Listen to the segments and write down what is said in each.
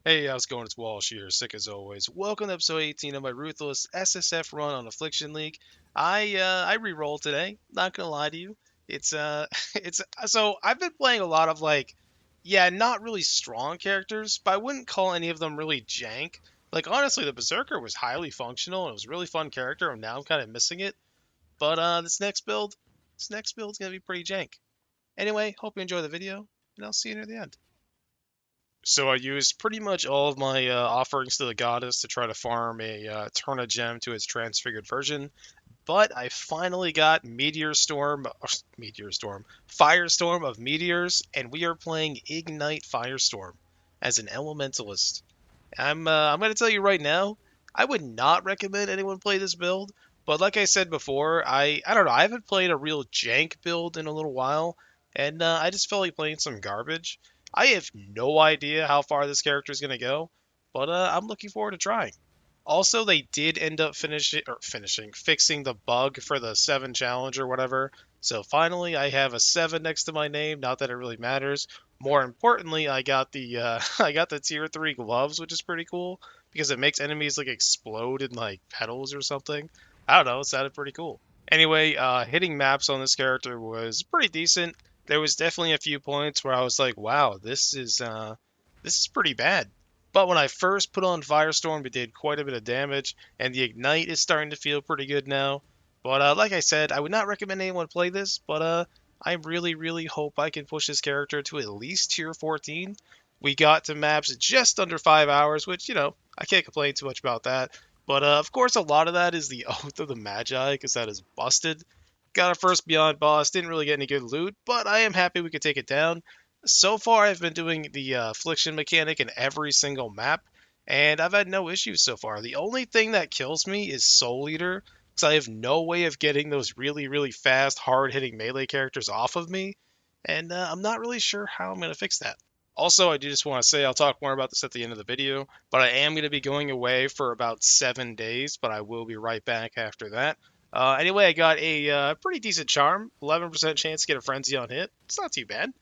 Hey, how's it going? It's Walsh here, sick as always. Welcome to episode 18 of my ruthless SSF run on Affliction League. I re-rolled today. Not gonna lie to you, it's it's so I've been playing a lot of not really strong characters, but I wouldn't call any of them really jank. Like honestly, the Berserker was highly functional and it was a really fun character, and now I'm kind of missing it. But this next build's gonna be pretty jank. Anyway, hope you enjoy the video, and I'll see you near the end. So I used pretty much all of my offerings to the goddess to try to farm a Turna gem to its transfigured version, but I finally got Firestorm of Meteors, and we are playing Ignite Firestorm as an Elementalist. I'm gonna tell you right now, I would not recommend anyone play this build, but like I said before, I don't know, I haven't played a real jank build in a little while, and I just felt like playing some garbage. I have no idea how far this character is gonna go, but I'm looking forward to trying. Also, they did end up fixing the bug for the 7 challenge or whatever. So finally, I have a 7 next to my name. Not that it really matters. More importantly, I got the I got the tier 3 gloves, which is pretty cool because it makes enemies like explode in like petals or something. I don't know, it sounded pretty cool. Anyway, hitting maps on this character was pretty decent. There was definitely a few points where I was like, wow, this is pretty bad. But when I first put on Firestorm, it did quite a bit of damage, and the Ignite is starting to feel pretty good now. But like I said, I would not recommend anyone play this, but I really, really hope I can push this character to at least tier 14. We got to maps just under 5 hours, which, I can't complain too much about that. But of course, a lot of that is the Oath of the Magi, because that is busted. Got our first Beyond boss, didn't really get any good loot, but I am happy we could take it down. So far, I've been doing the Affliction mechanic in every single map, and I've had no issues so far. The only thing that kills me is Soul Eater, because I have no way of getting those really, really fast, hard-hitting melee characters off of me, and I'm not really sure how I'm going to fix that. Also, I do just want to say I'll talk more about this at the end of the video, but I am going to be going away for about 7 days, but I will be right back after that. Anyway, I got a pretty decent charm, 11% chance to get a frenzy on hit. It's not too bad.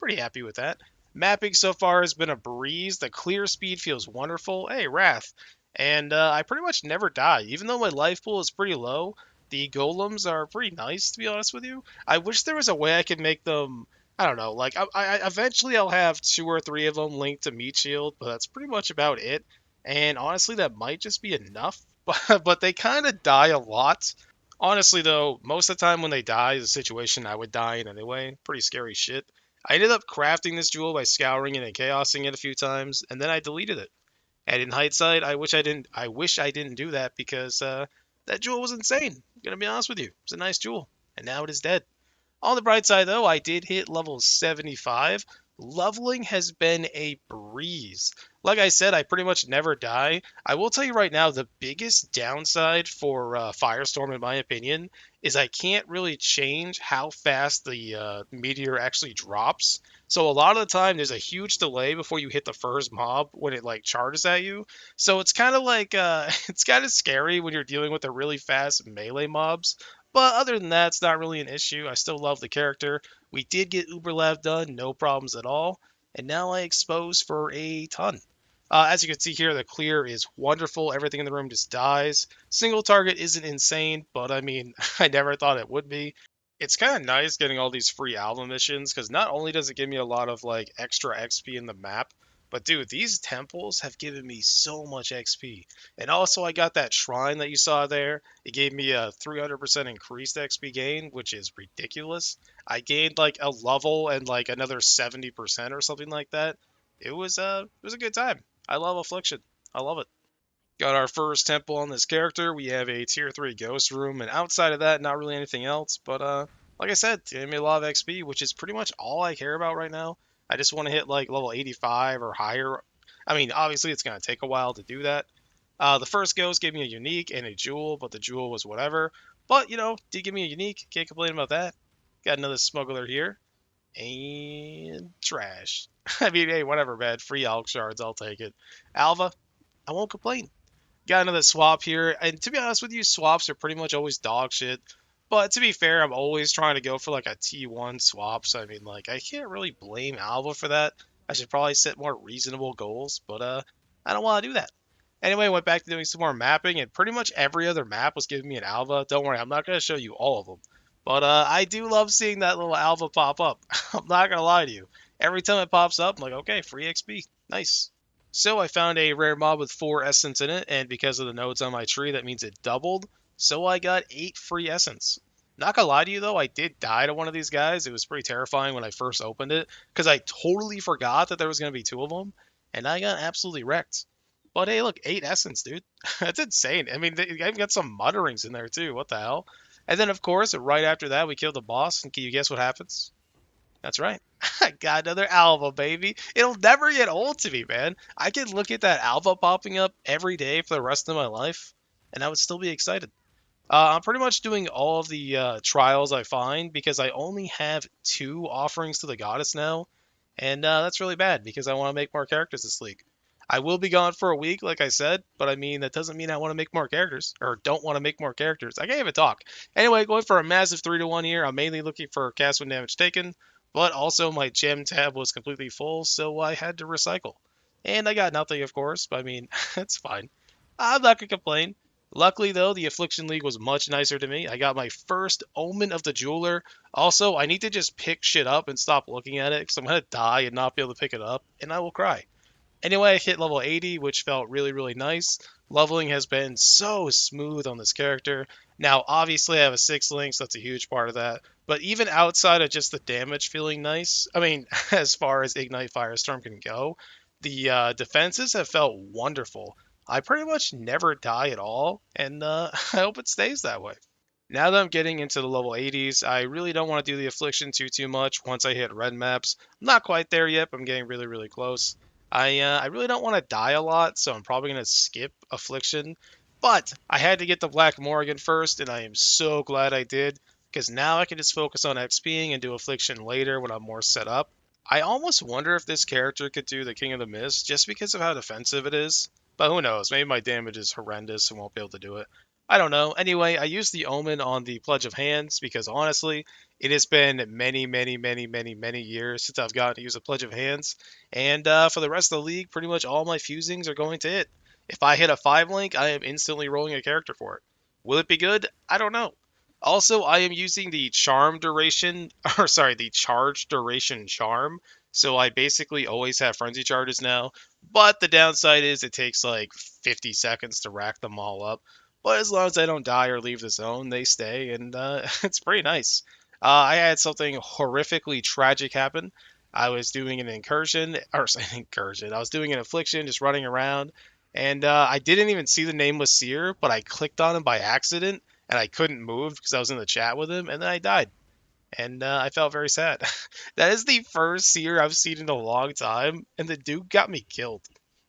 Pretty happy with that. Mapping so far has been a breeze. The clear speed feels wonderful. Hey, Wrath. And I pretty much never die. Even though my life pool is pretty low, the golems are pretty nice, to be honest with you. I wish there was a way I could make them. I don't know. Like, eventually I'll have 2 or 3 of them linked to Meat Shield, but that's pretty much about it. And honestly, that might just be enough. But they kind of die a lot. Honestly, though, most of the time when they die is a situation I would die in anyway. Pretty scary shit. I ended up crafting this jewel by scouring it and chaosing it a few times, and then I deleted it. And in hindsight, I wish I didn't. I wish I didn't do that because that jewel was insane. I'm gonna be honest with you, it's a nice jewel, and now it is dead. On the bright side, though, I did hit level 75. Leveling has been a breeze. Like I said, I pretty much never die. I will tell you right now, the biggest downside for Firestorm, in my opinion, is I can't really change how fast the meteor actually drops. So a lot of the time, there's a huge delay before you hit the first mob when it like charges at you. So it's kind of like it's kind of scary when you're dealing with the really fast melee mobs. But other than that, it's not really an issue. I still love the character. We did get Uberlav done, no problems at all. And now I expose for a ton. As you can see here, the clear is wonderful. Everything in the room just dies. Single target isn't insane, but I mean, I never thought it would be. It's kind of nice getting all these free Alva missions because not only does it give me a lot of like extra XP in the map, but dude, these temples have given me so much XP. And also, I got that shrine that you saw there. It gave me a 300% increased XP gain, which is ridiculous. I gained like a level and like another 70% or something like that. It was a good time. I love Affliction. I love it. Got our first temple on this character. We have a tier 3 ghost room, and outside of that, not really anything else. But like I said, it gave me a lot of XP, which is pretty much all I care about right now. I just want to hit like level 85 or higher. I mean, obviously it's gonna take a while to do that. The first ghost gave me a unique and a jewel, but the jewel was whatever. But did give me a unique. Can't complain about that. Got another smuggler here, and trash. I mean, hey, whatever, man. Free Alk shards, I'll take it. Alva, I won't complain. Got another swap here, and to be honest with you, swaps are pretty much always dog shit. But to be fair, I'm always trying to go for like a T1 swap, so I mean, like, I can't really blame Alva for that. I should probably set more reasonable goals, but I don't want to do that. Anyway, I went back to doing some more mapping, and pretty much every other map was giving me an Alva. Don't worry, I'm not going to show you all of them. But I do love seeing that little Alva pop up. I'm not going to lie to you. Every time it pops up, I'm like, okay, free XP. Nice. So I found a rare mob with 4 essence in it, and because of the nodes on my tree, that means it doubled. So I got 8 free essence. Not gonna lie to you though, I did die to one of these guys. It was pretty terrifying when I first opened it, because I totally forgot that there was gonna be 2 of them, and I got absolutely wrecked. But hey, look, 8 essence, dude. That's insane. I mean, I've got some mutterings in there too. What the hell? And then, of course, right after that, we killed the boss, and can you guess what happens? That's right. I got another Alva, baby. It'll never get old to me, man. I could look at that Alva popping up every day for the rest of my life, and I would still be excited. I'm pretty much doing all of the trials I find because I only have 2 offerings to the goddess now, and that's really bad because I want to make more characters this league. I will be gone for a week, like I said, but I mean that doesn't mean I want to make more characters or don't want to make more characters. I can't even talk. Anyway, going for a massive 3-1 here. I'm mainly looking for cast when damage taken, but also my gem tab was completely full, so I had to recycle. And I got nothing, of course, but I mean, it's fine. I'm not gonna complain. Luckily, though, the Affliction League was much nicer to me. I got my first Omen of the Jeweler. Also, I need to just pick shit up and stop looking at it because I'm going to die and not be able to pick it up, and I will cry. Anyway, I hit level 80, which felt really, really nice. Leveling has been so smooth on this character. Now, obviously, I have a 6 link, so that's a huge part of that. But even outside of just the damage feeling nice, I mean, as far as Ignite Firestorm can go, the defenses have felt wonderful. I pretty much never die at all, and I hope it stays that way. Now that I'm getting into the level 80s, I really don't want to do the Affliction too much once I hit red maps. I'm not quite there yet, but I'm getting really, really close. I really don't want to die a lot, so I'm probably going to skip Affliction. But I had to get the Black Morrigan first, and I am so glad I did, because now I can just focus on XPing and do Affliction later when I'm more set up. I almost wonder if this character could do the King of the Mist, just because of how defensive it is. But who knows, maybe my damage is horrendous and won't be able to do it. I don't know. Anyway, I used the Omen on the Pledge of Hands because honestly, it has been many years since I've gotten to use a Pledge of Hands. And for the rest of the league, pretty much all my fusings are going to hit. If I hit a 5 link, I am instantly rolling a character for it. Will it be good? I don't know. Also, I am using the charm duration, or sorry, the charge duration charm. So I basically always have frenzy charges now. But the downside is it takes like 50 seconds to rack them all up. But as long as I don't die or leave the zone, they stay, and it's pretty nice. I had something horrifically tragic happen. I was doing an incursion, or sorry, incursion. I was doing an affliction, just running around, and I didn't even see the name was Seer, but I clicked on him by accident, and I couldn't move because I was in the chat with him, and then I died, and I felt very sad. That is the first Seer I've seen in a long time, and the dude got me killed.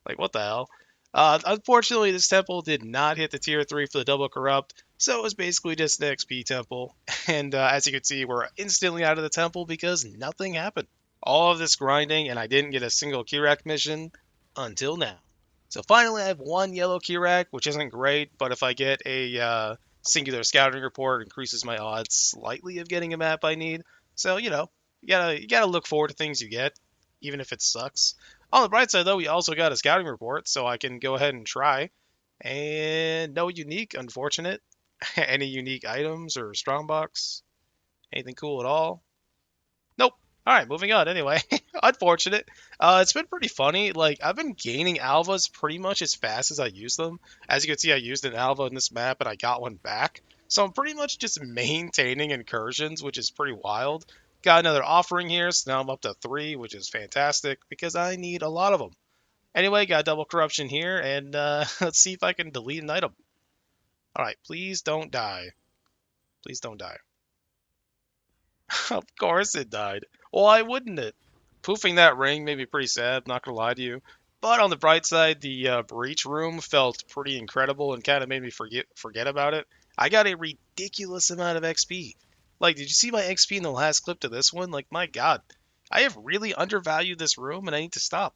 Like, what the hell? Unfortunately, this temple did not hit the tier 3 for the double corrupt, so it was basically just an XP temple. And as you can see, we're instantly out of the temple because nothing happened. All of this grinding, and I didn't get a single Kirak mission until now. So finally, I have 1 yellow Kirak, which isn't great, but if I get a singular scouting report, it increases my odds slightly of getting a map I need. So, you gotta look forward to things you get, even if it sucks. On the bright side, though, we also got a scouting report, so I can go ahead and try. And no unique, unfortunate. Any unique items or strongbox? Anything cool at all? Nope. All right, moving on. Anyway, unfortunate. It's been pretty funny. Like I've been gaining alvas pretty much as fast as I use them. As you can see, I used an alva in this map, and I got one back. So I'm pretty much just maintaining incursions, which is pretty wild. Got another offering here, so now I'm up to 3, which is fantastic because I need a lot of them. Anyway, got double corruption here, and let's see if I can delete an item. All right, please don't die. Please don't die. Of course it died. Why wouldn't it? Poofing that ring made me pretty sad, not gonna lie to you. But on the bright side, the breach room felt pretty incredible and kind of made me forget about it. I got a ridiculous amount of XP. Like, did you see my XP in the last clip to this one? Like, my God, I have really undervalued this room, and I need to stop.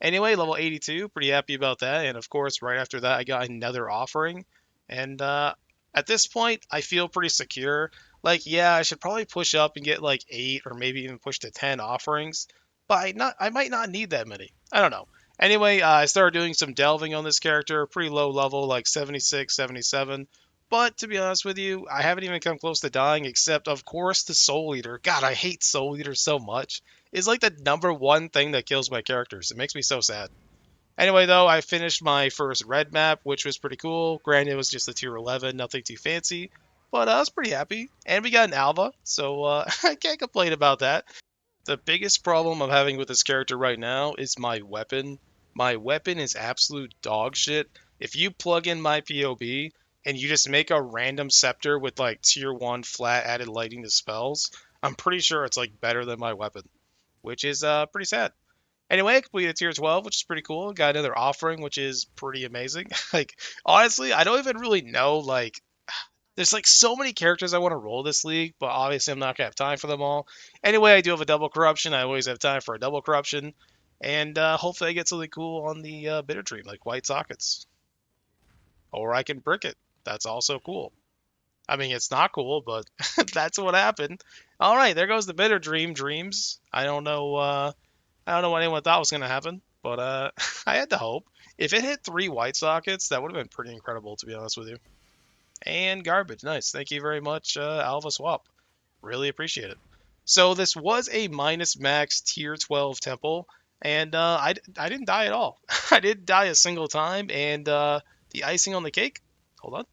Anyway, level 82, pretty happy about that. And of course, right after that, I got another offering. And at this point, I feel pretty secure. Like, yeah, I should probably push up and get like 8 or maybe even push to 10 offerings. but I might not need that many. I don't know. Anyway, I started doing some delving on this character, pretty low level, like 76, 77. But to be honest with you, I haven't even come close to dying, except, of course, the Soul Eater. God, I hate Soul Eater so much. It's like the number one thing that kills my characters. It makes me so sad. Anyway, though, I finished my first red map, which was pretty cool. Granted, it was just a tier 11, nothing too fancy, but I was pretty happy. And we got an Alva, so I can't complain about that. The biggest problem I'm having with this character right now is my weapon. My weapon is absolute dog shit. If you plug in my POB and you just make a random scepter with like tier 1 flat added lighting to spells, I'm pretty sure it's like better than my weapon, which is pretty sad. Anyway, I completed tier 12, which is pretty cool. Got another offering, which is pretty amazing. Like, honestly, I don't even really know, like, there's like so many characters I want to roll this league, but obviously I'm not gonna have time for them all. Anyway, I do have a double corruption. I always have time for a double corruption, and hopefully I get something cool on the bitter dream, like white sockets, or I can brick it. That's also cool. I mean, it's not cool, but that's what happened. All right, there goes the bitter dream dreams. I don't know. I don't know what anyone thought was gonna happen, but I had to hope. If it hit three white sockets, that would have been pretty incredible, to be honest with you. And garbage. Nice. Thank you very much, Alva Swap. Really appreciate it. So this was a minus max tier 12 temple, and I didn't die at all. I didn't die a single time, and the icing on the cake. Hold on.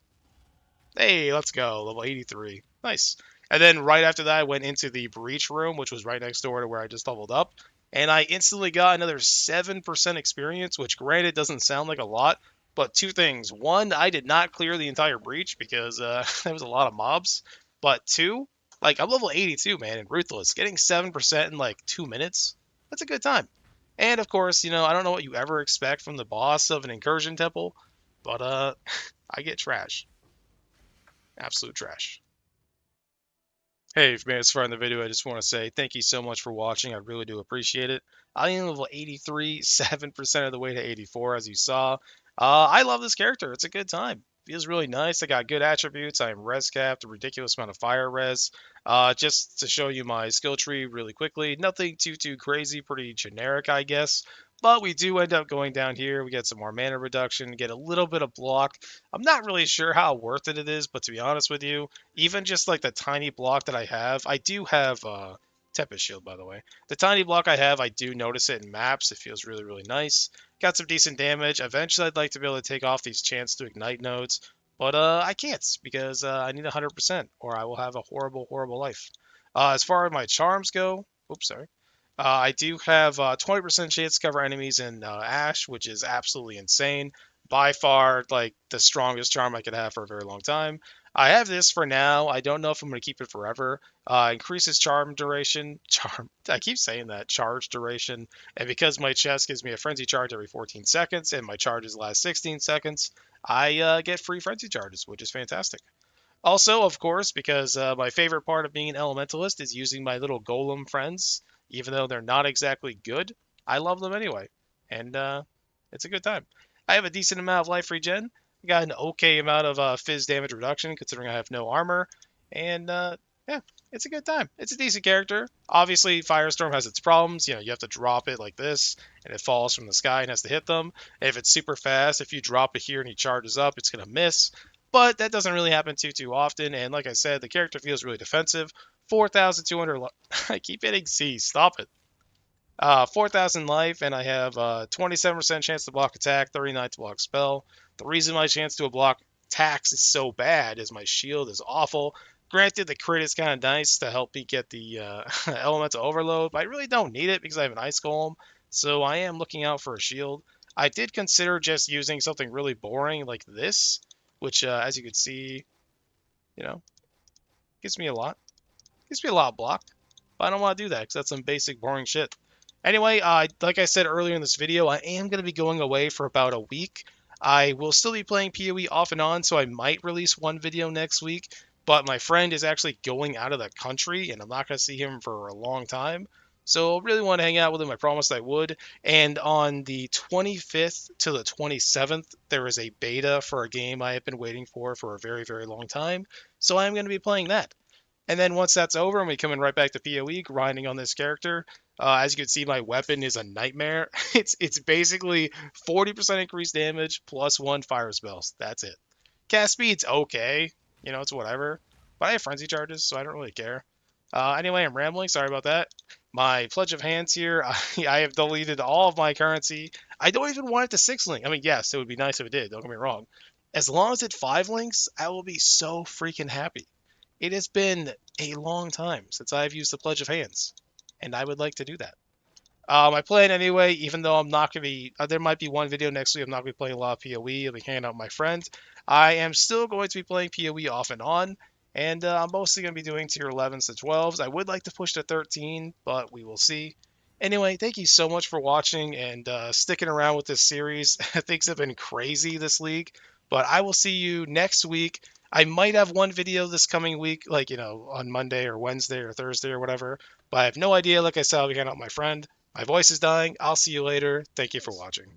Hey, let's go. Level 83. Nice. And then right after that, I went into the breach room, which was right next door to where I just leveled up. And I instantly got another 7% experience, which granted doesn't sound like a lot, but two things. One, I did not clear the entire breach because there was a lot of mobs. But two, like I'm level 82, man, and ruthless. Getting 7% in like 2 minutes, that's a good time. And of course, I don't know what you ever expect from the boss of an incursion temple, but I get trash. Absolute trash. Hey, if you made it this far in the video, I just want to say thank you so much for watching. I really do appreciate it. I am level 83, 7% of the way to 84, as you saw. I love this character. It's a good time. Feels really nice. I got good attributes. I am res capped, a ridiculous amount of fire res. Just to show you my skill tree really quickly, nothing too crazy, pretty generic, I guess. But we do end up going down here. We get some more mana reduction, get a little bit of block. I'm not really sure how worth it is, but to be honest with you, even just like the tiny block that I do have Tempest Shield, by the way. The tiny block I have, I do notice it in maps. It feels really nice. Got some decent damage. Eventually, I'd like to be able to take off these chance to ignite nodes, but I can't because I need 100%, or I will have a horrible life. As far as my charms go, oops, sorry. I do have 20% chance to cover enemies in Ash, which is absolutely insane. By far, like the strongest charm I could have for a very long time. I have this for now. I don't know if I'm going to keep it forever. Increases charm duration. Charm. I keep saying that. Charge duration. And because my chest gives me a frenzy charge every 14 seconds and my charges last 16 seconds, I get free frenzy charges, which is fantastic. Also, of course, because my favorite part of being an elementalist is using my little golem friends, even though they're not exactly good. I love them anyway, and it's a good time. I have a decent amount of life regen. I got an okay amount of fizz damage reduction, considering I have no armor, and yeah, it's a good time. It's a decent character. Obviously, Firestorm has its problems. You have to drop it like this, and it falls from the sky and has to hit them. And if it's super fast, if you drop it here and he charges up, it's gonna miss, but that doesn't really happen too often. And like I said, the character feels really defensive. 4,200. I keep hitting C. Stop it. 4,000 life, and I have 27% chance to block attack, 39 to block spell. The reason my chance to block attacks is so bad is my shield is awful. Granted, the crit is kind of nice to help me get the elemental overload, but I really don't need it because I have an ice golem. So I am looking out for a shield. I did consider just using something really boring like this, which, as you can see, you know, gives me a lot. Gives me a lot of block, but I don't want to do that because that's some basic boring shit. Anyway, like I said earlier in this video, I am going to be going away for about a week. I will still be playing PoE off and on, so I might release one video next week, but my friend is actually going out of the country, and I'm not going to see him for a long time. So I really want to hang out with him. I promised I would. And on the 25th to the 27th, there is a beta for a game I have been waiting for a very long time. So I'm going to be playing that. And then once that's over, and we coming right back to PoE, grinding on this character. As you can see, my weapon is a nightmare. It's basically 40% increased damage plus one fire spells. That's it. Cast speed's okay. It's whatever. But I have frenzy charges, so I don't really care. Anyway, I'm rambling. Sorry about that. My pledge of hands here. I have deleted all of my currency. I don't even want it to six link. I mean, yes, it would be nice if it did. Don't get me wrong. As long as it five links, I will be so freaking happy. It has been a long time since I've used the pledge of hands, and I would like to do that. My plan anyway, even though I'm not gonna be, there might be one video next week. I'm not gonna be playing a lot of PoE. I'll be hanging out with my friends. I am still going to be playing PoE off and on, and I'm mostly gonna be doing tier 11s to 12s. I would like to push to 13, but we will see. Anyway, thank you so much for watching and sticking around with this series. Things have been crazy this league, but I will see you next week. I might have one video this coming week, like on Monday or Wednesday or Thursday or whatever. But I have no idea. Like I said, I'll be hanging out with my friend. My voice is dying. I'll see you later. Thank you for watching.